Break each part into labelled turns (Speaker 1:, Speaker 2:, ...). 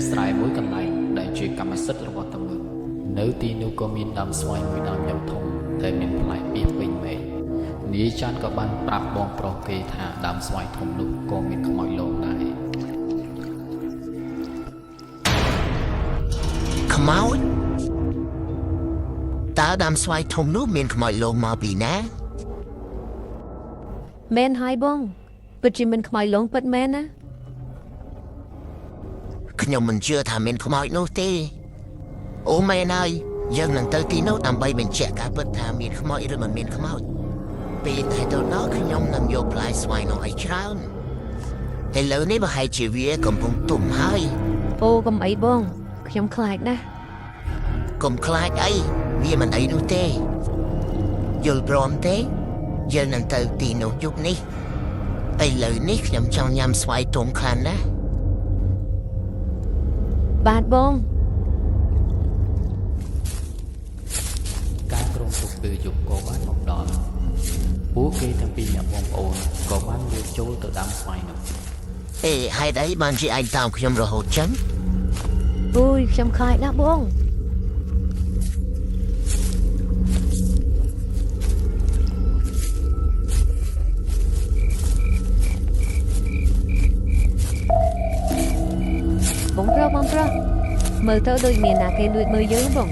Speaker 1: ស្រែមួយកន្លែងដែលជាកម្មសិទ្ធិរបស់តើមើលនៅទីនោះក៏មានដើមស្វាយមួយដើមយ៉ាងធំដែលមានផ្លែពីពេញមេឃនាយច័ន្ទក៏បានប្រាប់បងប្រុសគេថាដើមស្វាយធំនោះក៏មានខ្មោចលងដែរ
Speaker 2: ខ្មោចតើដើមស្វាយធំនោះមានខ្មោចលងមកពីណា
Speaker 3: មែនហើយបងពិតជាមិនខ្មោចលងពិតមែនណា
Speaker 2: ខ្ញុំមិនជឿថាមានខ្មោចនោះទេអូមែនហើយយើងនឹងទៅទីនោះដើម្បីបញ្ជាក់ការពិតថាមានខ្មោចឬមិនមានខ្មោចពេលតែទៅដល់ខ្ញុំនឹងយកផ្លែស្វាយនោះឲ្យច្រើនឥឡូវនេះប្រហែលជាវាកំពុងទុំហើយ
Speaker 3: អូកុំអីបងខ្ញុំខ្លាចណាស់
Speaker 2: កុំខ្លាចអីវាមិនអីនោះទេយល់ព្រមទេយើងនឹងទៅទីនោះយប់នេះឥឡូវនេះខ្ញុំចង់ញ៉ាំស្វាយទុំខ្លាំងណាស់
Speaker 3: បាទបង
Speaker 1: ការក្រុមពុកពេលយប់ក៏បានមកដល់ពួកគេទាំងពីរអ្នកបងប្អូនក៏បានរៀបចូលទៅដាំស្វាយនោះ
Speaker 2: ហេតុអីបានជាឯងតាមខ្ញុំរហូតចឹង
Speaker 3: អូយខ្ញុំខ្លាចណាស់បងបងប្រុសមើលទៅដូចមានណាគេលួចមើលយើងបង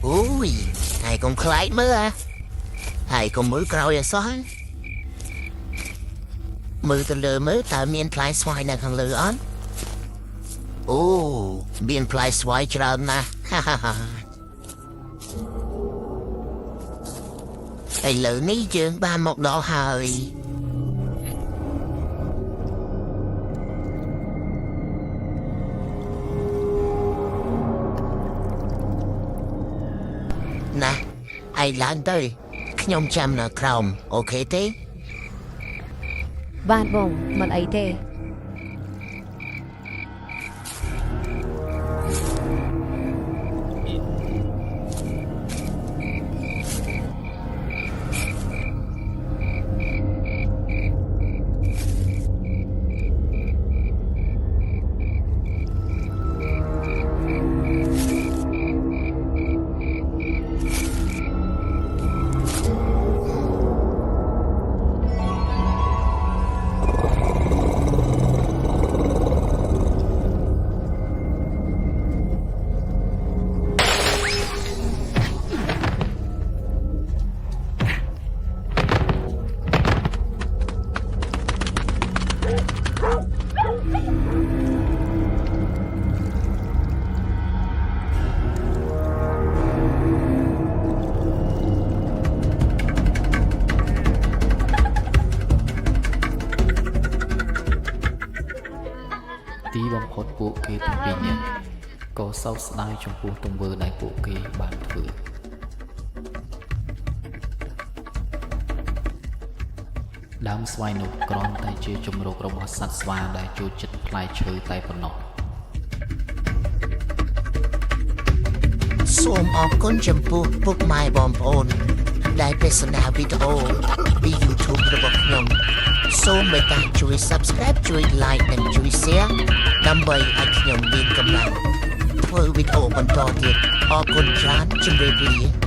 Speaker 2: អូយហើយកុំខ្លាចមើលហើយកុំមើលក្រោយឲ្យសោះមើលទៅលើមើលតើមានផ្លែស្វាយនៅខាងលើអត់អូមានផ្លែស្វាយច្រើនណាស់ឥឡូវនេះយើងបានមកដល់ហើយណាឯងឡើងទៅខ្ញុំចាំនៅក្រោមអូខេទេ
Speaker 3: បាទបងមិនអីទេ
Speaker 1: ទីបំផុតពួកគេទាំងពីរនាក់ក៏សោកស្ដាយចំពោះទង្វើដែលពួកគេបានធ្វើដើមស្វាយនោះគ្រាន់តែជាជំរករបស់សត្វស្វាដែលចូលចិត្តផ្លែឈើតែប៉ុណ្ណោះ
Speaker 2: សូមអរគុណចំពោះពុកម៉ែបងប្អូនដែលទស្សនាវីដេអូពី YouTube របស់ខ្ញុំសូមមេត្តាជួយ Subscribe ជួយ Like និងជួយ Share ដើម្បីឲ្យខ្ញុំមានកម្លាំងធ្វើវីដេអូបន្តទៀតអរគុណច្រើនជម្រាបលា